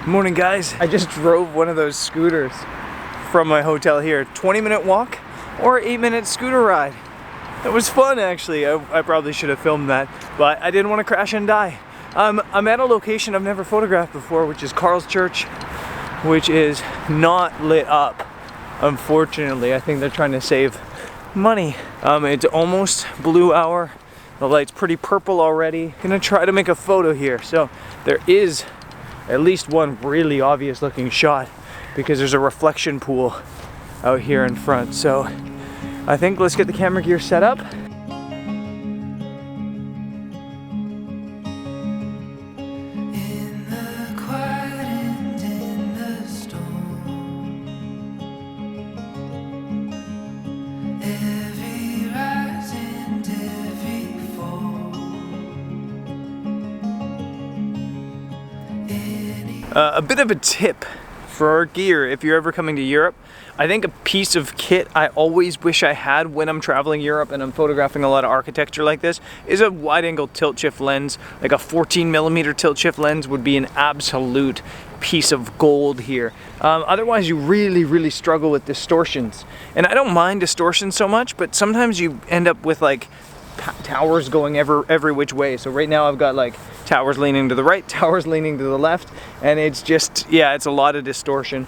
Good morning, guys. I just drove one of those scooters from my hotel here. 20-minute walk or 8-minute scooter ride. It was fun, actually. I probably should have filmed that, but I didn't want to crash and die. I'm at a location I've never photographed before, which is Carl's Church, which is not lit up, unfortunately. I think they're trying to save money. It's almost blue hour. The light's pretty purple already. Gonna try to make a photo here. So there is at least one really obvious looking shot because there's a reflection pool out here in front. So I think let's get the camera gear set up. A bit of a tip for our gear if you're ever coming to Europe. I think a piece of kit I always wish I had when I'm traveling Europe and I'm photographing a lot of architecture like this is a wide angle tilt shift lens. Like a 14mm tilt shift lens would be an absolute piece of gold here. Otherwise you really struggle with distortions. And I don't mind distortions so much, but sometimes you end up with like towers going every which way. So right now I've got like towers leaning to the right, towers leaning to the left, and it's just, yeah, it's a lot of distortion.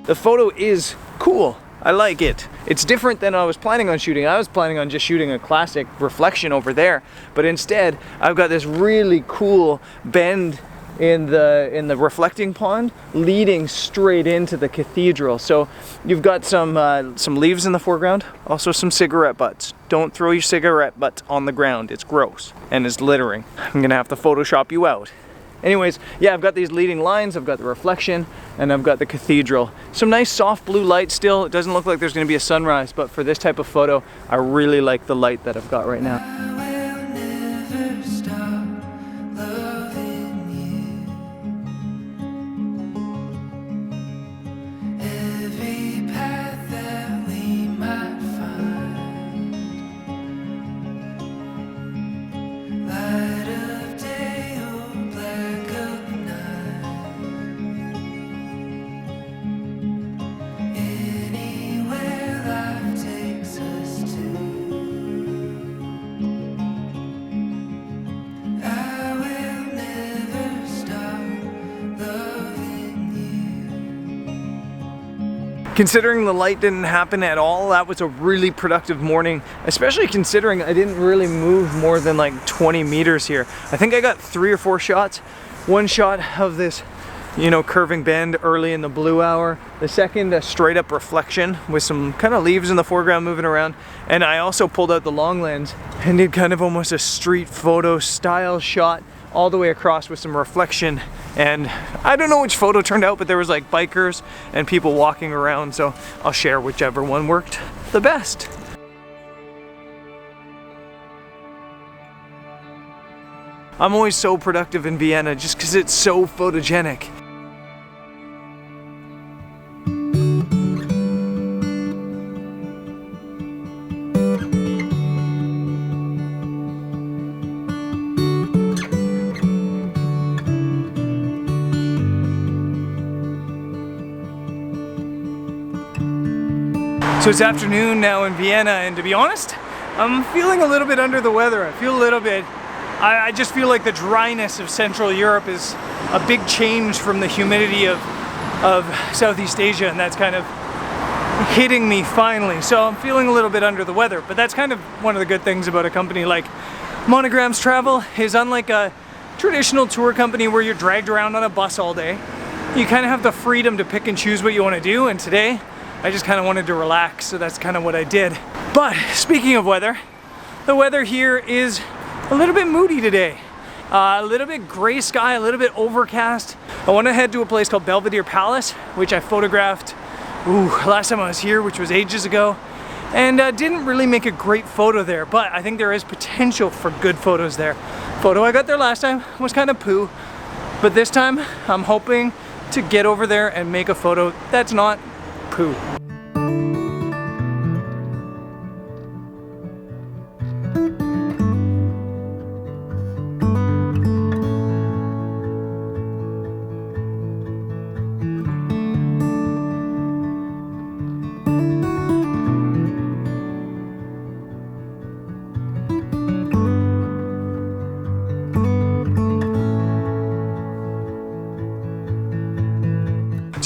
The photo is cool. I like it. It's different than I was planning on shooting. I was planning on just shooting a classic reflection over there, but instead I've got this really cool bend in the reflecting pond leading straight into the cathedral. So you've got some leaves in the foreground, also some cigarette butts. Don't throw your cigarette butts on the ground, it's gross and it's littering. I'm gonna have to Photoshop you out. Anyways, yeah, I've got these leading lines, I've got the reflection, and I've got the cathedral. Some nice soft blue light still. It doesn't look like there's gonna be a sunrise, but for this type of photo, I really like the light that I've got right now. Considering the light didn't happen at all, that was a really productive morning, especially considering I didn't really move more than like 20 meters here. I think I got 3 or 4 shots. One shot of this, you know, curving bend early in the blue hour. The second, a straight up reflection with some kind of leaves in the foreground moving around. And I also pulled out the long lens and did kind of almost a street photo style shot all the way across with some reflection. And I don't know which photo turned out, but there was like bikers and people walking around, so I'll share whichever one worked the best. I'm always so productive in Vienna just because it's so photogenic. So it's afternoon now in Vienna, and to be honest, I'm feeling a little bit under the weather. I feel a little bit, I just feel like the dryness of Central Europe is a big change from the humidity of Southeast Asia, and that's kind of hitting me finally. So I'm feeling a little bit under the weather, but that's kind of one of the good things about a company like Monogram's Travel is, unlike a traditional tour company where you're dragged around on a bus all day, you kind of have the freedom to pick and choose what you want to do, and today I just kind of wanted to relax, so that's kind of what I did. But speaking of weather, the weather here is a little bit moody today. A little bit gray sky, a little bit overcast. I want to head to a place called Belvedere Palace, which I photographed last time I was here, which was ages ago. And didn't really make a great photo there, but I think there is potential for good photos there. Photo I got there last time was kind of poo, but this time I'm hoping to get over there and make a photo that's not poo.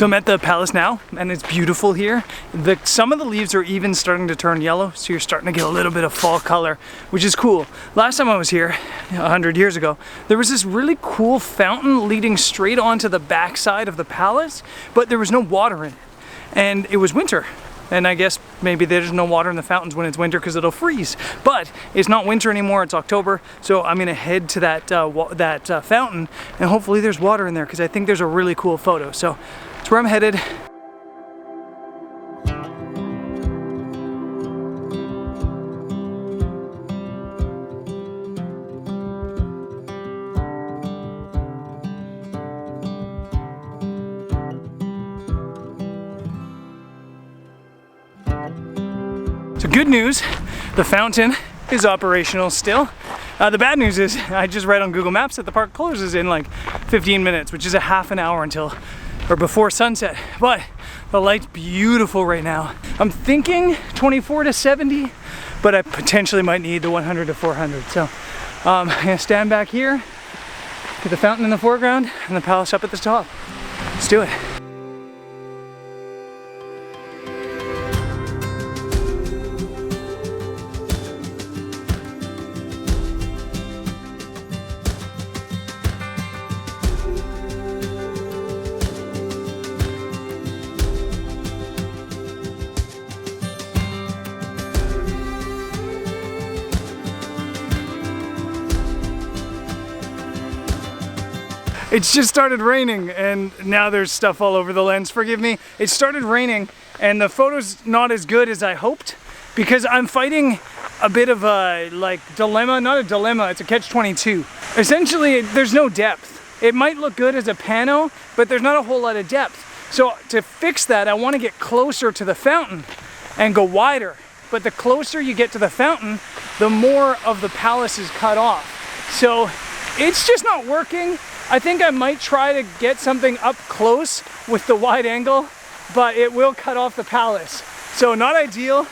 So I'm at the palace now, and it's beautiful here. Some of the leaves are even starting to turn yellow, so you're starting to get a little bit of fall color, which is cool. Last time I was here, 100 years ago, there was this really cool fountain leading straight onto the backside of the palace, but there was no water in it, and it was winter. And I guess maybe there's no water in the fountains when it's winter because it'll freeze. But it's not winter anymore, it's October. So I'm gonna head to that fountain, and hopefully there's water in there because I think there's a really cool photo. So that's where I'm headed. So good news, the fountain is operational still. The bad news is I just read on Google Maps that the park closes in like 15 minutes, which is a half an hour until or before sunset. But the light's beautiful right now. I'm thinking 24 to 70, but I potentially might need the 100 to 400. So I'm gonna stand back here, get the fountain in the foreground and the palace up at the top. Let's do it. It's just started raining and now there's stuff all over the lens. Forgive me. It started raining and the photo's not as good as I hoped because I'm fighting a bit of a dilemma. Not a dilemma, it's a catch-22. Essentially, there's no depth. It might look good as a pano, but there's not a whole lot of depth. So to fix that, I want to get closer to the fountain and go wider. But the closer you get to the fountain, the more of the palace is cut off. So it's just not working. I think I might try to get something up close with the wide angle, but it will cut off the palace. So not ideal,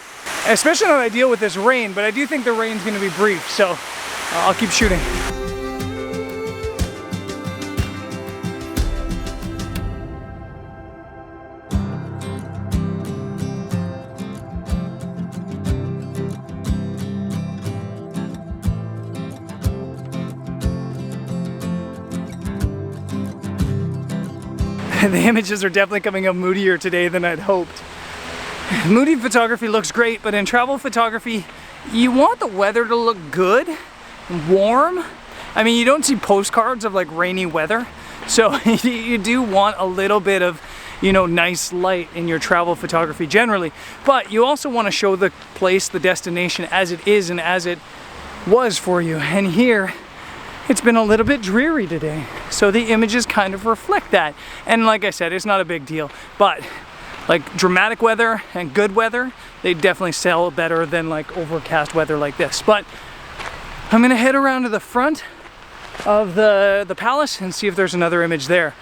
especially not ideal with this rain, but I do think the rain's gonna be brief, so I'll keep shooting. The images are definitely coming up moodier today than I'd hoped. Moody photography looks great, but in travel photography, you want the weather to look good, warm. I mean, you don't see postcards of like rainy weather, so you do want a little bit of, you know, nice light in your travel photography generally, but you also want to show the place, the destination as it is and as it was for you. And here, it's been a little bit dreary today, so the images kind of reflect that. And like I said, it's not a big deal, but like dramatic weather and good weather, they definitely sell better than like overcast weather like this. But I'm gonna head around to the front of the palace and see if there's another image there.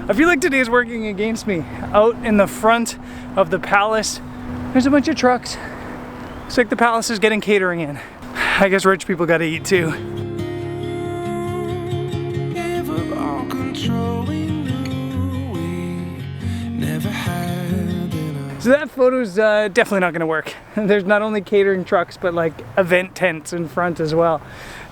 I feel like today's working against me. Out in the front of the palace, there's a bunch of trucks. Looks like the palace is getting catering in. I guess rich people gotta eat too. So that photo's definitely not gonna work. There's not only catering trucks, but like event tents in front as well.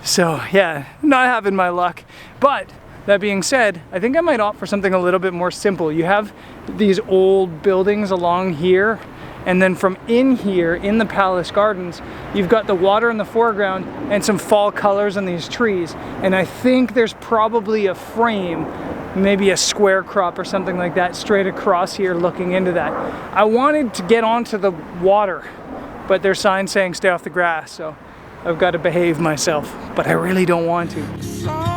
So yeah, not having my luck. But that being said, I think I might opt for something a little bit more simple. You have these old buildings along here, and then from in here, in the palace gardens, you've got the water in the foreground and some fall colors on these trees. And I think there's probably a frame, maybe a square crop or something like that, straight across here looking into that. I wanted to get onto the water, but there's signs saying stay off the grass, so I've got to behave myself, but I really don't want to.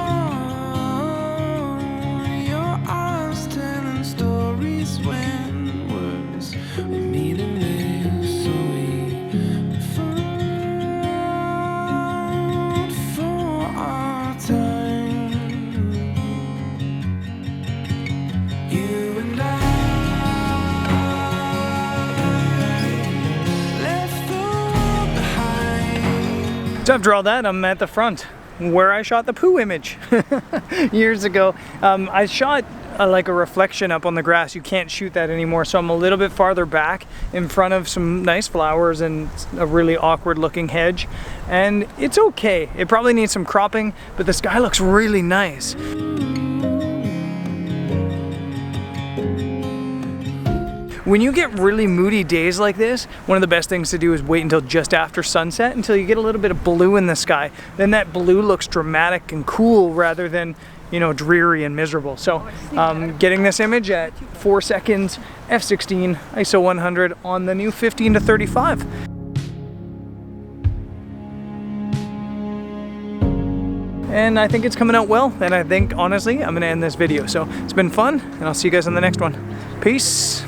So after all that, I'm at the front where I shot the poo image years ago. I shot like a reflection up on the grass. You can't shoot that anymore, so I'm a little bit farther back in front of some nice flowers and a really awkward looking hedge, and it's okay. It probably needs some cropping, but the sky looks really nice. When you get really moody days like this, one of the best things to do is wait until just after sunset, until you get a little bit of blue in the sky. Then that blue looks dramatic and cool rather than, you know, dreary and miserable. So getting this image at 4 seconds, f16, ISO 100 on the new 15 to 35. And I think it's coming out well, and I think honestly I'm gonna end this video. So it's been fun, and I'll see you guys on the next one. Peace.